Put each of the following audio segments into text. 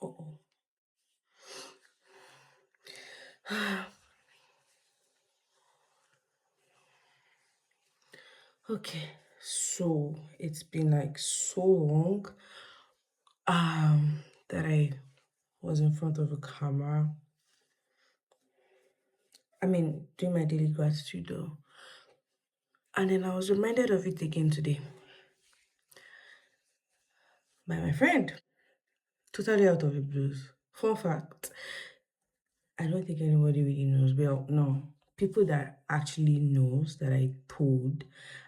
Oh. Okay, so it's been like so long that I was in front of a camera. I mean, doing my daily gratitude though. And then I was reminded of it again today by my friend, totally out of the blues. Fun fact, I don't think anybody really knows. Well, no, people that actually knows that I told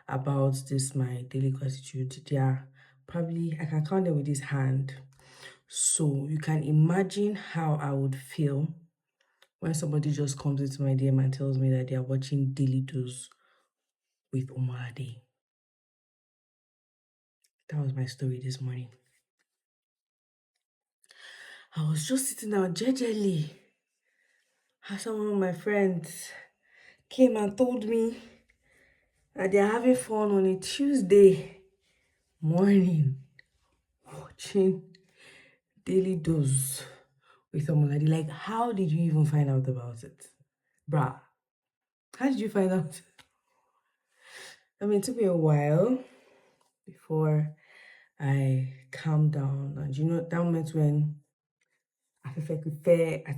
about this my daily gratitude, they are probably I can count them with this hand. So you can imagine how I would feel when somebody just comes into my DM and tells me that they are watching Daily Dose with Omade. That was my story this morning. I was just sitting down jejely, and some of my friends came and told me that they're having fun on a Tuesday morning watching Daily Dose with Omolade. Like, how did you even find out about it? Bruh, how did you find out? I mean, it took me a while before I calmed down. And you know, that moment when I feel fair, I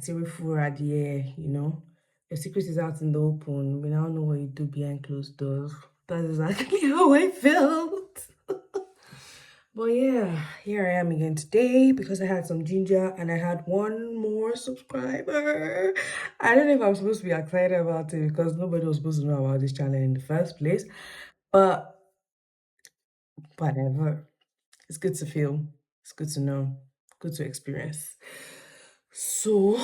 you know, your secret is out in the open. We now know what you do behind closed doors. That's exactly how I felt. But yeah, here I am again today because I had some ginger and I had one more subscriber. I don't know if I'm supposed to be excited about it because nobody was supposed to know about this channel in the first place. But whatever. It's good to feel. It's good to know. Good to experience. So,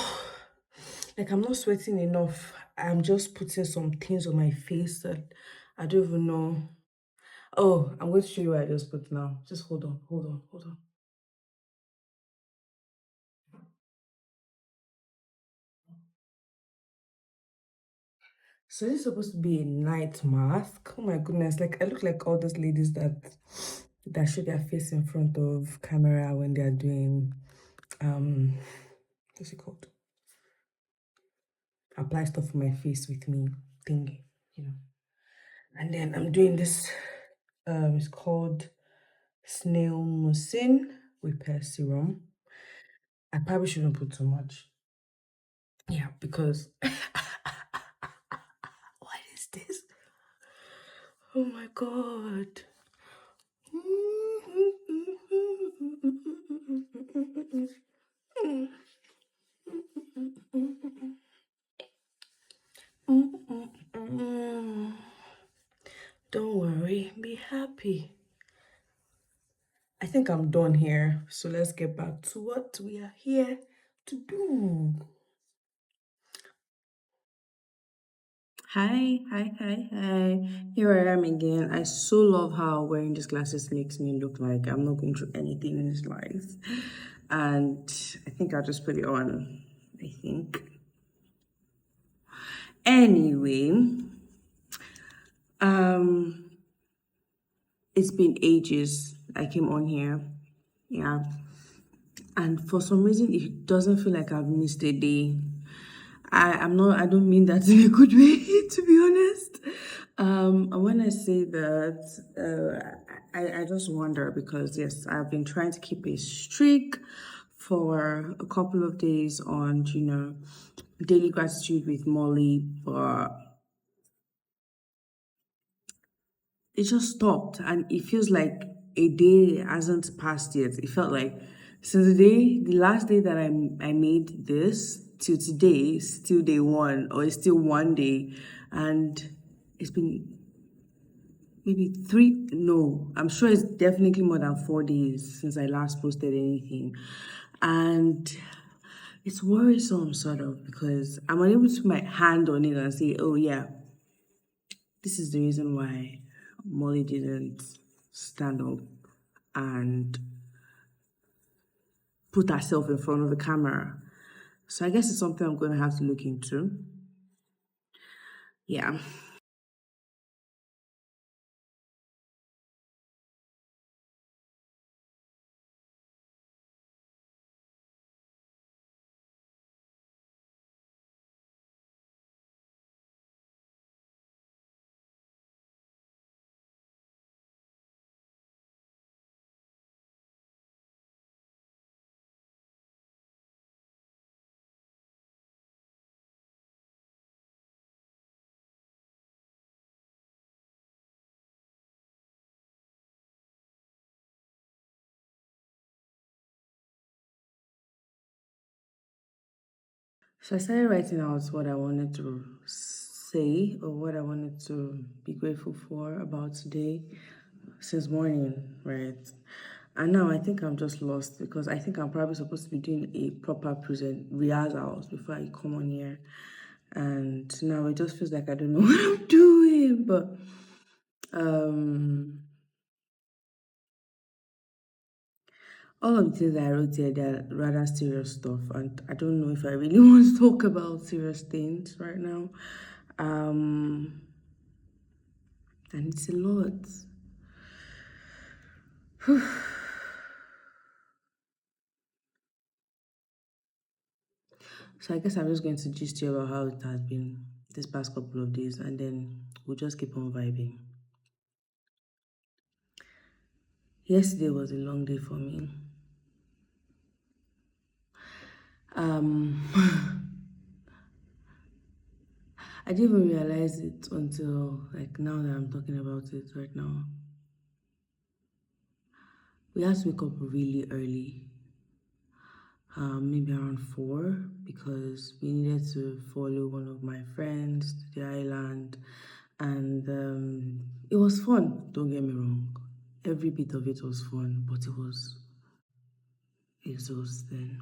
like, I'm not sweating enough. I'm just putting some things on my face that I don't even know. Oh, I'm going to show you what I just put now. Just hold on, hold on, hold on. So this is supposed to be a night mask. Oh my goodness! Like I look like all those ladies that show their face in front of camera when they are doing what's it called? Apply stuff on my face with me thingy, you know. And then I'm doing this. It's called snail mucin repair serum. I probably shouldn't put too much. Yeah, because what is this? Oh my god. Don't worry, be happy. I think I'm done here. So let's get back to what we are here to do. Hi. Here I am again. I so love how wearing these glasses makes me look like I'm not going through anything in this life. And I think I'll just put it on. I think. Anyway, um, it's been ages. I came on here. Yeah. And for some reason it doesn't feel like I've missed a day. I don't mean that in a good way, to be honest. And when I say that, I just wonder because yes, I've been trying to keep a streak for a couple of days on, you know, daily gratitude with Molly, but it just stopped and it feels like a day hasn't passed yet. It felt like since the last day that I made this till today, is still day one or it's still one day, and it's been maybe three. No, I'm sure it's definitely more than 4 days since I last posted anything, and it's worrisome sort of because I'm unable to put my hand on it and say, oh yeah, this is the reason why Molly didn't stand up and put herself in front of the camera. So I guess it's something I'm going to have to look into. Yeah. So I started writing out what I wanted to say or what I wanted to be grateful for about today since morning, right? And now I think I'm just lost because I think I'm probably supposed to be doing a proper present rehearsals before I come on here. And now it just feels like I don't know what I'm doing. But all of the things I wrote here, they're rather serious stuff, and I don't know if I really want to talk about serious things right now. Um, and it's a lot. So I guess I'm just going to gist you about how it has been this past couple of days, and then we'll just keep on vibing. Yesterday was a long day for me. Um, I didn't even realize it until like now that I'm talking about it right now. We had to wake up really early, maybe around 4, because we needed to follow one of my friends to the island, and it was fun. Don't get me wrong, every bit of it was fun, but it was exhausting.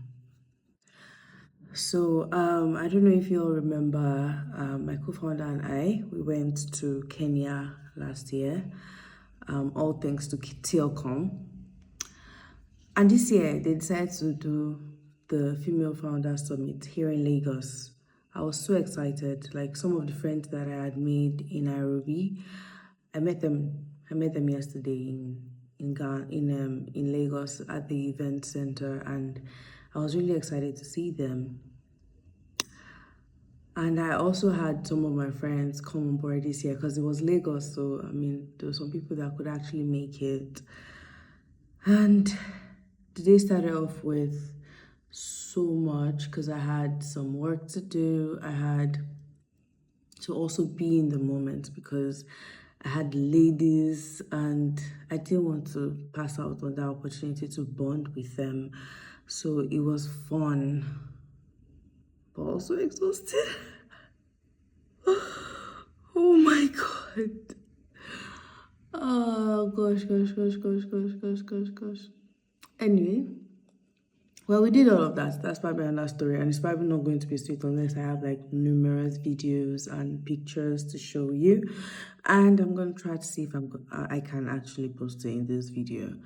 So I don't know if you all remember, my co-founder and I, we went to Kenya last year, all thanks to Telcom. And this year, they decided to do the Female Founder Summit here in Lagos. I was so excited. Like some of the friends that I had made in Nairobi, I met them. I met them yesterday in Lagos at the event center, and I was really excited to see them. And I also had some of my friends come on board this year because it was Lagos. So, I mean, there were some people that could actually make it. And the day started off with so much because I had some work to do. I had to also be in the moment because I had ladies and I didn't want to pass out on that opportunity to bond with them. So it was fun, but also exhausted. Oh my god. Oh gosh. Anyway, well, we did all of that. That's probably another story, and it's probably not going to be sweet unless I have like numerous videos and pictures to show you. And I'm going to try to see if I can actually post it in this video.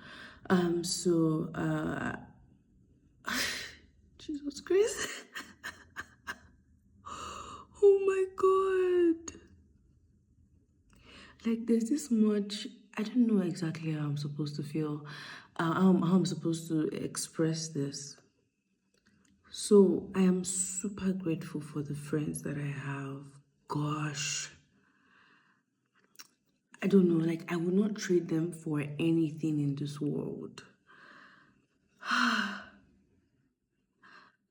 So Jesus Christ. Oh my god. Like there's this much, I don't know exactly how I'm supposed to feel, how I'm supposed to express this. So I am super grateful for the friends that I have. Gosh, I don't know, like I would not trade them for anything in this world.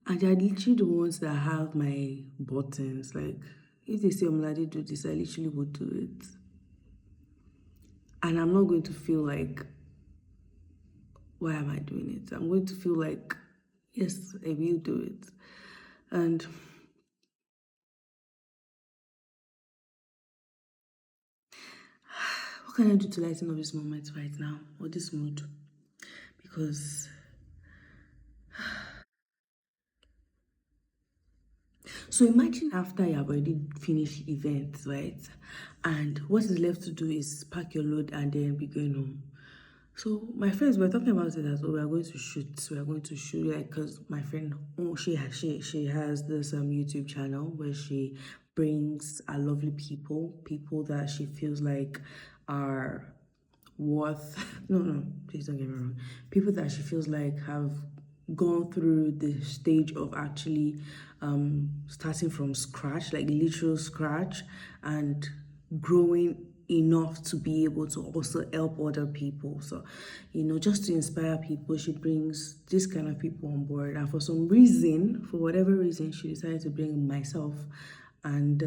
And they're literally the ones that have my buttons. Like if they say Omlade do this, I literally would do it. And I'm not going to feel like, why am I doing it? I'm going to feel like, yes, I will do it. And what can I do to lighten up this moment right now, or this mood? Because so imagine after you have already finished events, right? And what is left to do is pack your load and then be going home. So my friends were talking about it as well. We are going to shoot. We are going to shoot like because my friend, oh, she has this YouTube channel where she brings a lovely people that she feels like are worth no, please don't get me wrong, people that she feels like have gone through the stage of actually starting from scratch, like literal scratch, and growing enough to be able to also help other people. So just to inspire people, she brings this kind of people on board, and for some reason, for whatever reason, she decided to bring myself and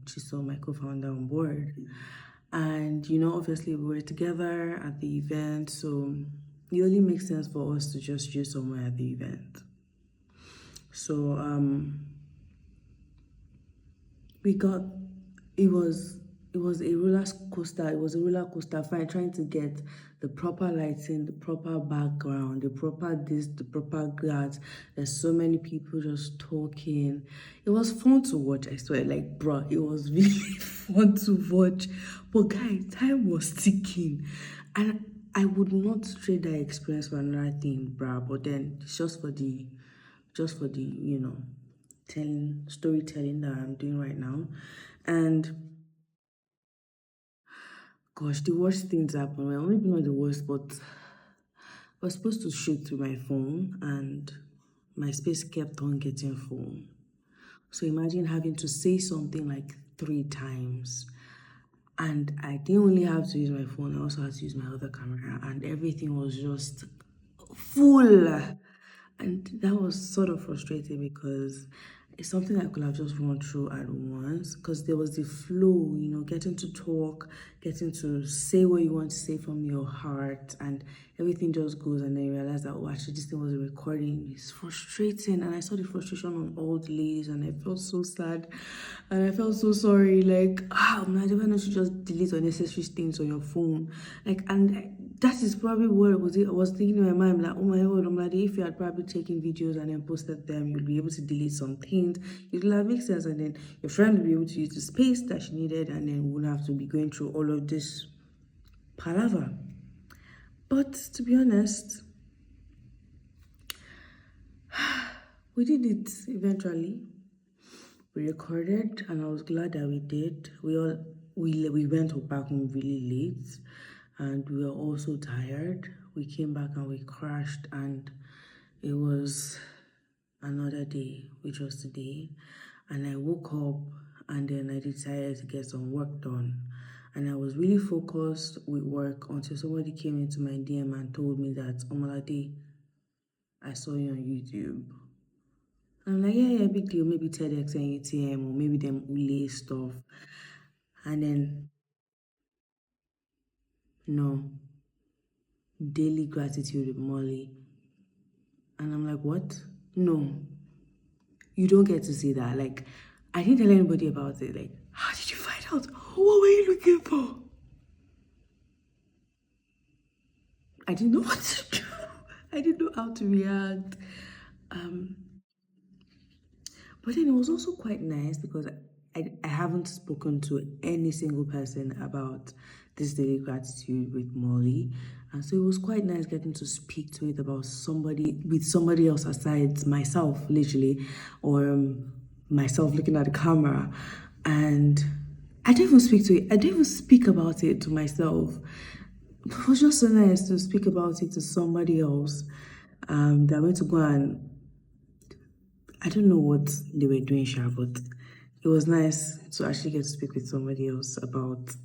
she saw my co-founder on board. And obviously we were together at the event, so it only makes sense for us to just use somewhere at the event. So we got it was it was a roller coaster. It was a roller coaster fine trying to get the proper lighting, the proper background, the proper this, the proper that. There's so many people just talking. It was fun to watch, I swear. Like, bruh, it was really fun to watch. But guys, time was ticking. And I would not trade that experience for another thing, bruh. But then it's just for the telling storytelling that I'm doing right now. And gosh, the worst things happen. Well, maybe not the worst, but I was supposed to shoot through my phone and my space kept on getting full. So imagine having to say something like 3 times. And I didn't only have to use my phone, I also had to use my other camera, and everything was just full. And that was sort of frustrating because it's something I could have just run through at once because there was the flow, getting to talk, getting to say what you want to say from your heart, and everything just goes. And then you realize that, oh, actually, this thing was a recording. It's frustrating. And I saw the frustration on all the ladies, and I felt so sad and I felt so sorry. Like, man, why don't you just delete unnecessary things on your phone? Like, and that is probably what I was thinking in my mind, like, oh my god, I'm like, if you had probably taken videos and then posted them, you'd be able to delete some things. It would have made sense, and then your friend would be able to use the space that she needed, and then we wouldn't have to be going through all of this palaver. But to be honest, we did it eventually. We recorded, and I was glad that we did. We went back home really late, and we were also tired. We came back and we crashed, and it was another day, which was today. And I woke up, and then I decided to get some work done. And I was really focused with work until somebody came into my DM and told me that, Omalade, I saw you on YouTube. I'm like, yeah, big deal. Maybe TEDx and ATM, or maybe them Ule stuff. And then, no, daily gratitude with Molly. And I'm like, what? No, you don't get to see that. Like, I didn't tell anybody about it. Like, how did you find out? What were you looking for? I didn't know what to do. I didn't know how to react. But then it was also quite nice because I haven't spoken to any single person about this daily gratitude with Molly. And so it was quite nice getting to speak to it about somebody else aside myself, literally, or myself looking at the camera. And I didn't even speak to it. I didn't even speak about it to myself. It was just so nice to speak about it to somebody else. That went to go and I don't know what they were doing, Sha, but it was nice to actually get to speak with somebody else about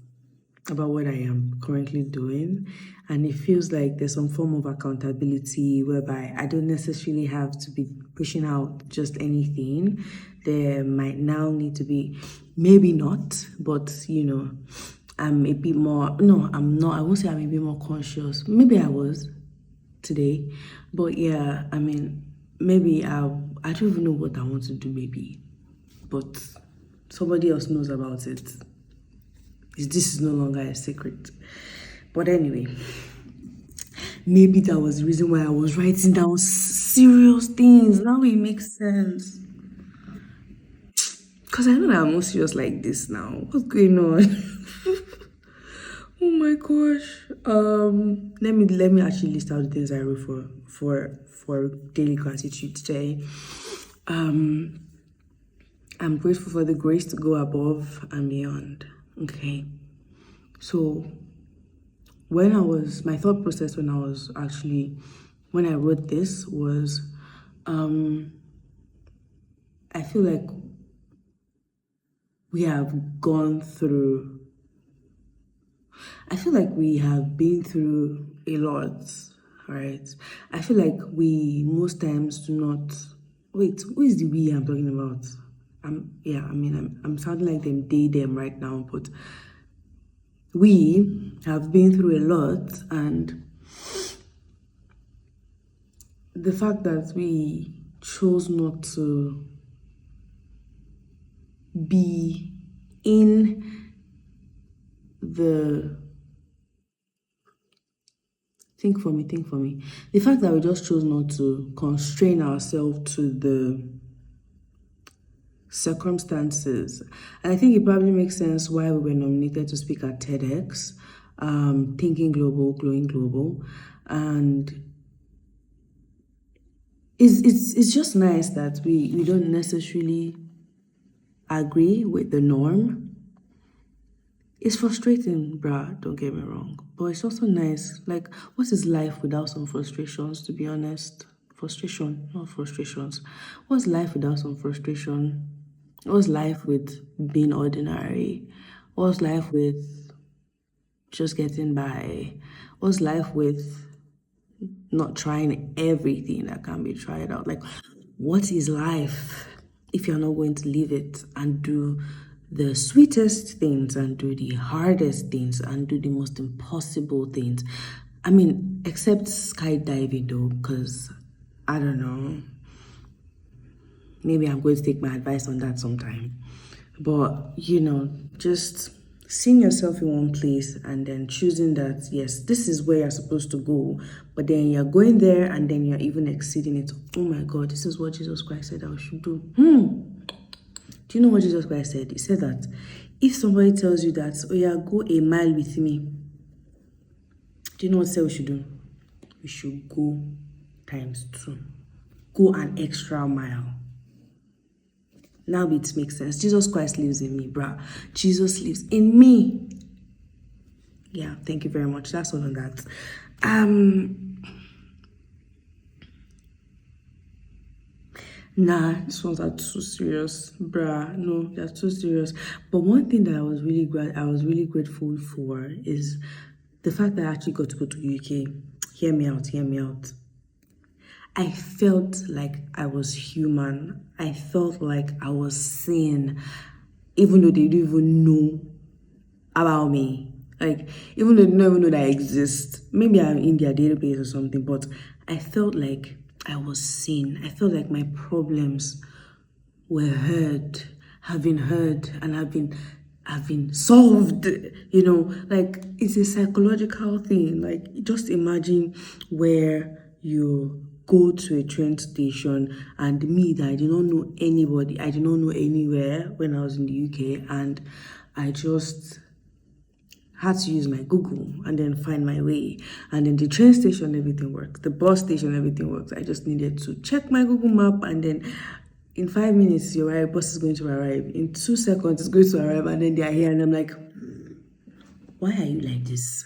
what I am currently doing. And it feels like there's some form of accountability whereby I don't necessarily have to be pushing out just anything. There might now need to be, maybe not, but I'm a bit more, no, I'm not, I won't say I'm a bit more conscious. Maybe I was today, but yeah, I mean, maybe I don't even know what I want to do, maybe, but somebody else knows about it. This is no longer a secret. But anyway, maybe that was the reason why I was writing down serious things. Now it makes sense. Because I know that I'm not serious like this now. What's going on? Oh my gosh. Let me actually list out the things I wrote for daily gratitude today. I'm grateful for the grace to go above and beyond. Okay. So my thought process when I wrote this was, I feel like we have gone through, I feel like we have been through a lot, right? I feel like we most times do not, wait, who is the we I'm talking about? I'm sounding like them right now, but we have been through a lot, and the fact that we chose not to be in the think for me. The fact that we just chose not to constrain ourselves to the circumstances. And I think it probably makes sense why we were nominated to speak at TEDx, Thinking Global, Glowing Global. And it's just nice that we don't necessarily agree with the norm. It's frustrating, bruh, don't get me wrong. But it's also nice. Like, what is life without some frustrations, to be honest? Frustration, not frustrations. What's life without some frustration? What's life with being ordinary? What's life with just getting by? What's life with not trying everything that can be tried out? Like, what is life if you're not going to live it and do the sweetest things and do the hardest things and do the most impossible things? I mean, except skydiving though, because I don't know. Maybe I'm going to take my advice on that sometime. But, just seeing yourself in one place and then choosing that, yes, this is where you're supposed to go, but then you're going there and then you're even exceeding it. Oh my God, this is what Jesus Christ said I should do. Do you know what Jesus Christ said? He said that if somebody tells you that, oh yeah, go a mile with me, do you know what he said we should do? We should go ×2. Go an extra mile. Now it makes sense. Jesus Christ lives in me, bruh. Jesus lives in me. Yeah, thank you very much. That's all on that. Nah, these ones are too serious, bruh. No, they're too serious. But one thing that I was really grateful for is the fact that I actually got to go to the UK. Hear me out. I felt like I was human. I felt like I was sane, even though they didn't even know about me. Like, even though they don't even know that I exist. Maybe I'm in their database or something, but I felt like I was seen. I felt like my problems were have been heard, and have been solved. Like, it's a psychological thing. Like, just imagine where you go to a train station, and me, that I did not know anybody, I did not know anywhere when I was in the UK, and I just had to use my Google and then find my way. And then the train station, everything works. The bus station, everything works. I just needed to check my Google map, and then in 5 minutes, your bus is going to arrive. In 2 seconds, it's going to arrive, and then they are here. And I'm like, why are you like this?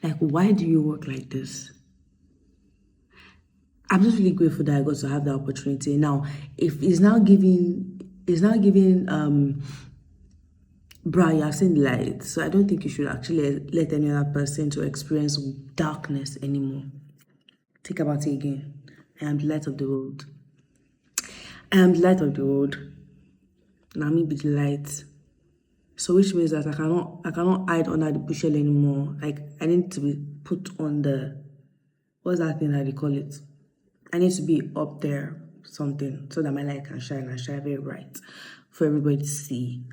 Like, why do you work like this? I'm just really grateful that I got to have the opportunity. Now, if it's now giving bruh, you have seen light. So I don't think you should actually let any other person to experience darkness anymore. Think about it again. I am the light of the world. I am the light of the world. Now me be the light. So which means that I cannot hide under the bushel anymore. Like, I need to be put on the, what's that thing that they call it? I need to be up there, something, so that my light can shine and shine very bright for everybody to see.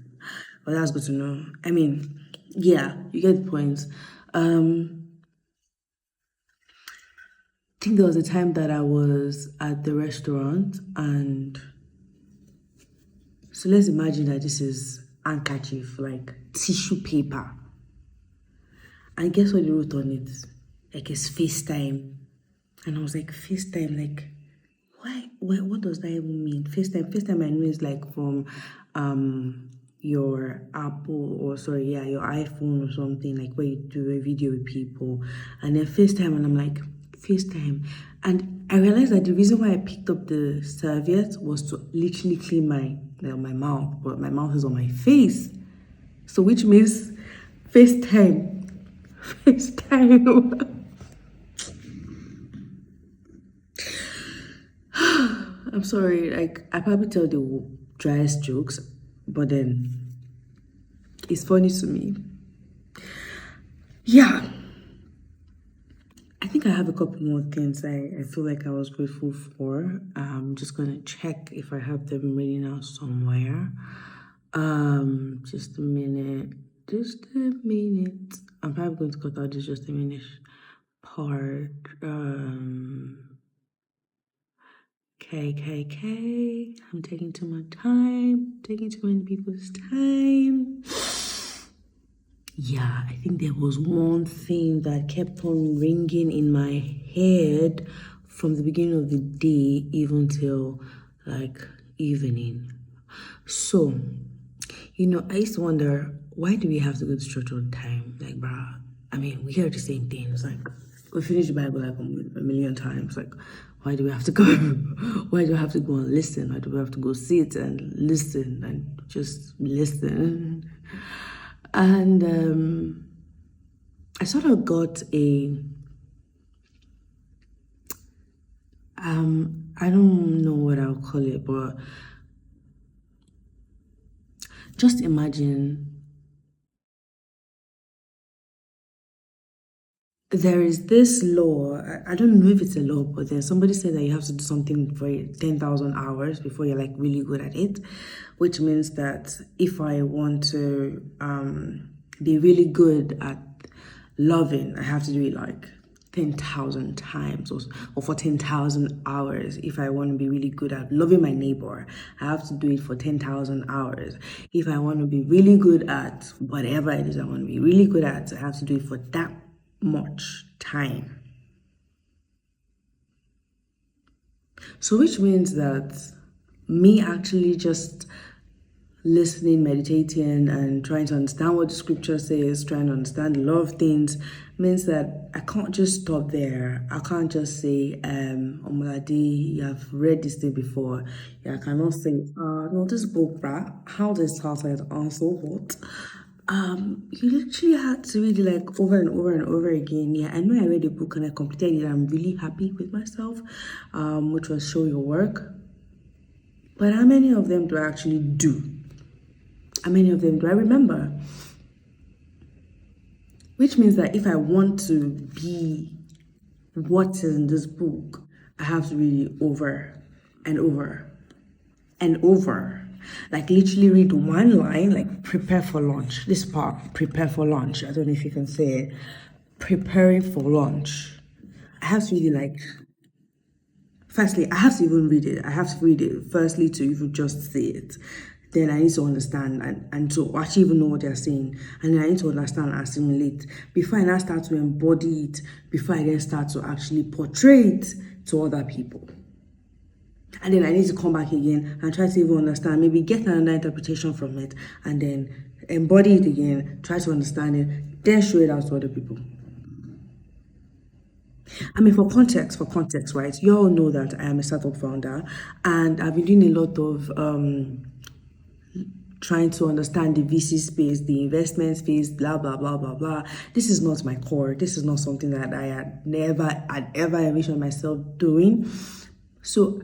Well, that's good to know. I mean, yeah, you get the point. I think there was a time that I was at the restaurant, and so let's imagine that this is handkerchief, like tissue paper. And guess what they wrote on it? Like, it's FaceTime. And I was like, FaceTime, like, why? What does that even mean? FaceTime I know is like from your Apple, or your iPhone or something, like where you do a video with people. And then FaceTime, and I'm like, FaceTime. And I realized that the reason why I picked up the serviette was to literally clean my mouth, but my mouth is on my face. So which means FaceTime. FaceTime. I'm sorry, like, I probably tell the driest jokes, but then it's funny to me. Yeah. I think I have a couple more things I feel like I was grateful for. I'm just gonna check if I have them written out somewhere. Just a minute. Just a minute. I'm probably going to cut out this just a minute part. KKK. I'm taking too much time. Taking too many people's time. Yeah, I think there was one thing that kept on ringing in my head from the beginning of the day even till like evening. So, I used to wonder, why do we have to go to church all the time? Like, bruh, I mean, we hear the same things. Like, we finish the Bible like a million times. Like, why do we have to go? Why do we have to go and listen? Why do we have to go sit and listen and just listen? And I sort of got I don't know what I'll call it, but just imagine there is this law. I don't know if it's a law, but then somebody said that you have to do something for 10,000 hours before you're like really good at it, which means that if I want to be really good at loving, I have to do it like 10,000 times or for 10,000 hours. If I want to be really good at loving my neighbor, I have to do it for 10,000 hours. If I want to be really good at whatever it is I want to be really good at, I have to do it for that much time. So, which means that me actually just listening, meditating, and trying to understand what the scripture says, trying to understand a lot of things, means that I can't just stop there. I can't just say, Omolade, you have read this thing before. Yeah, I cannot say, no, this book, bruh, how this started and so what. You literally had to read it like over and over and over again. Yeah, I know I read a book and I completed it. I'm really happy with myself, which was Show Your Work. But how many of them do I actually do? How many of them do I remember? Which means that if I want to be what is in this book, I have to read it over and over and over. Like literally read one line, like prepare for lunch. This part, prepare for lunch. I don't know if you can say it. Preparing for lunch. I have to really like firstly, I have to even read it. I have to read it firstly to even just say it. Then I need to understand and to actually even know what they're saying. And then I need to understand and assimilate before I now start to embody it, before I then start to actually portray it to other people. And then I need to come back again and try to even understand, maybe get another interpretation from it, and then embody it again, try to understand it, then show it out to other people. I mean, for context, right? You all know that I am a startup founder, and I've been doing a lot of trying to understand the VC space, the investment space, blah blah blah blah blah. This is not my core. This is not something that I'd ever envisioned myself doing. So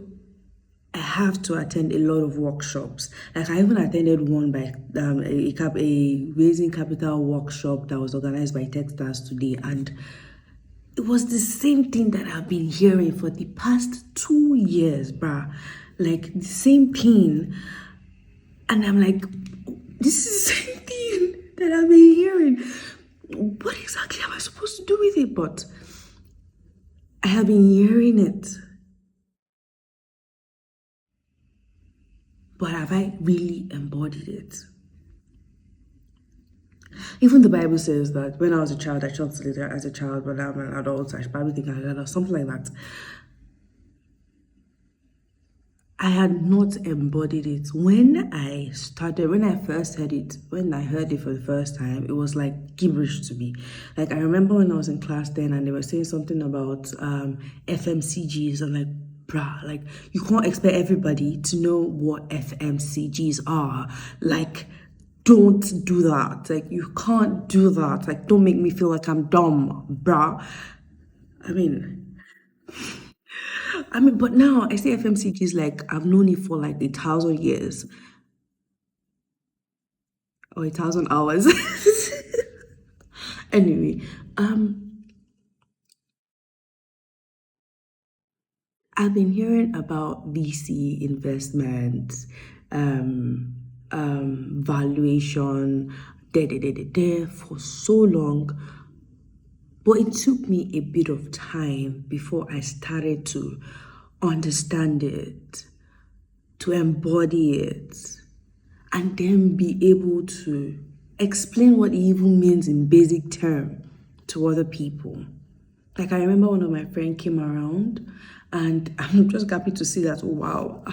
I have to attend a lot of workshops. Like I even attended one by a raising capital workshop that was organized by Techstars today, and it was the same thing that I've been hearing for the past 2 years, bruh. Like the same thing. And I'm like, this is the same thing that I've been hearing. What exactly am I supposed to do with it? But I have been hearing it. But have I really embodied it? Even the Bible says that when I was a child, I chose to lead as a child, but now I'm an adult, I should probably think I or something like that. I had not embodied it. When I first heard it, when I heard it for the first time, it was like gibberish to me. Like I remember when I was in class then and they were saying something about FMCGs. I'm like, bruh, like you can't expect everybody to know what FMCGs are. Like, don't do that. Like you can't do that. Like don't make me feel like I'm dumb, bruh. I mean, but now I say FMCG is like I've known it for like 1,000 years or 1,000 hours. Anyway, I've been hearing about VC investments, valuation, for so long. But it took me a bit of time before I started to understand it, to embody it, and then be able to explain what it even means in basic term to other people. Like, I remember one of my friends came around, and I'm just happy to see that, oh, wow,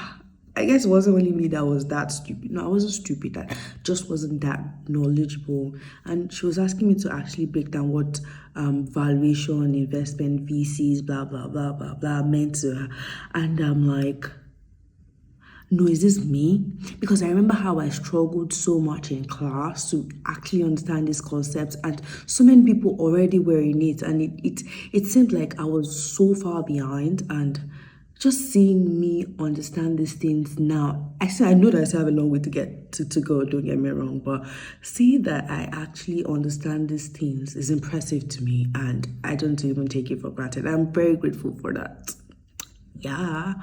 I guess it wasn't only me that was that stupid. No, I wasn't stupid. I just wasn't that knowledgeable. And she was asking me to actually break down what valuation, investment, VCs, blah, blah, blah, blah, blah meant to her. And I'm like, no, is this me? Because I remember how I struggled so much in class to actually understand these concepts, and so many people already were in it, and it seemed like I was so far behind. And just seeing me understand these things now, I know that I still have a long way to get to go, don't get me wrong, but seeing that I actually understand these things is impressive to me, and I don't even take it for granted. I'm very grateful for that. Yeah.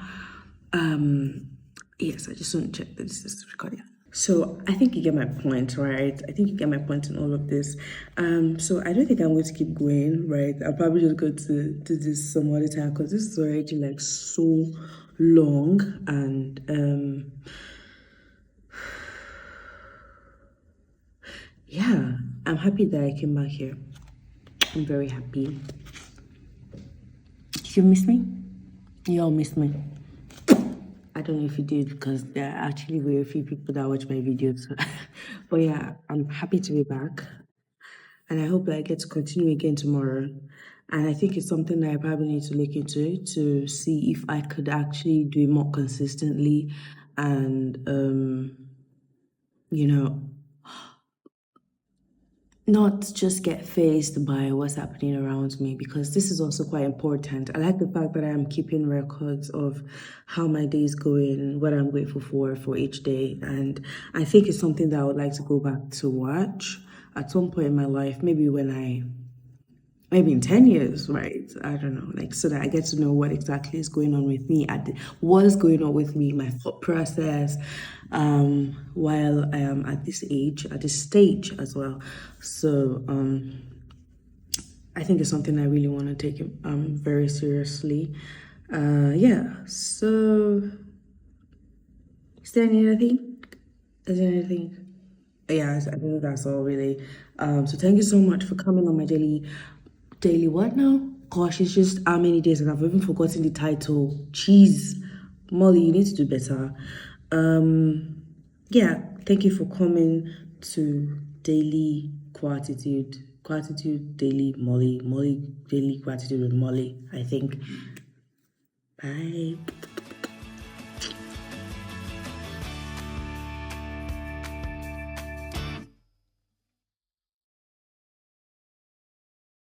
Yes, I just want to check that this is recording. So I think you get my point, right? I think you get my point in all of this. So I don't think I'm going to keep going, right? I'll probably just go to do this some other time, because this is already like so long. And yeah, I'm happy that I came back here. I'm very happy. Did you miss me? You all missed me. I don't know if you did, because there are actually very few people that watch my videos. But yeah, I'm happy to be back. And I hope that I get to continue again tomorrow. And I think it's something that I probably need to look into to see if I could actually do it more consistently, and, you know, not just get faced by what's happening around me, because this is also quite important. I like the fact that I am keeping records of how my day is going, what I'm grateful for each day. And I think it's something that I would like to go back to watch at some point in my life, maybe maybe in 10 years, right? I don't know, like, so that I get to know what exactly is going on with me, what is going on with me, my thought process, while I am at this stage as well. So, I think it's something I really want to take very seriously. Yeah, so, is there anything? Is there anything? Yeah, I think that's all really. So thank you so much for coming on my daily what now? Gosh, it's just how many days, and I've even forgotten the title. Jeez, Molly, you need to do better. Yeah, thank you for coming to Daily Gratitude Daily Molly Daily Gratitude with Molly, I think. Bye.